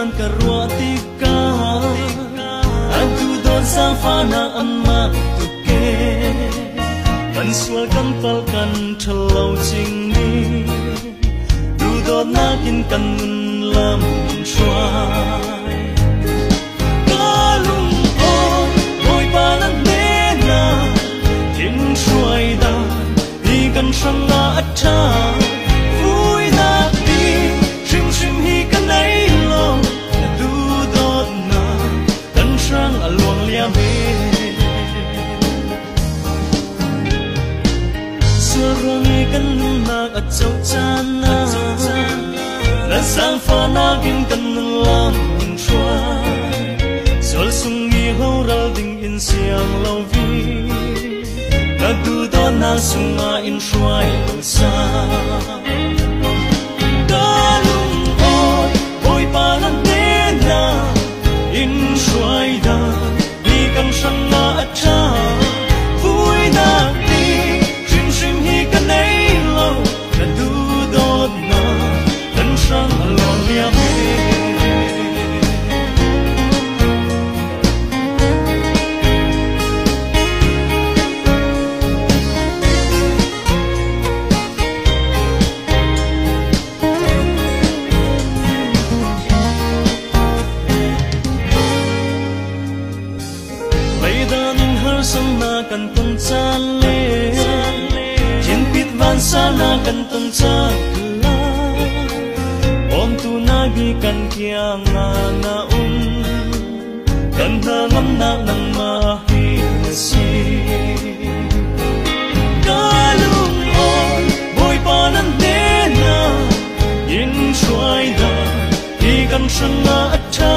nan karwatika adu don sang fana amma tuke kan sual kan pal kan thalau ching ni du don na kin kan nun lam try kalung on boy palan ne na kin try da đi kan sang na acha vui na đi shim shim hi kan ai lo du don na kan sang along liam he surang kan na achau chan na la sang fa na kin kan lam try sol sung mi ho ral ding in siang lo vi na du don na sung ma in try lo sa kalung on boy palan ne na in try da đi kan sang na acha vui na đi shim shim hi kan ai lo na du don na kan sang lo lia me kan tung chan le jin pit van sana kan tung chan la om tu na gi kan kia nga na kan na ngam na nang ma hi na si kalung on boy panan ne na in try da hi kan sang na acha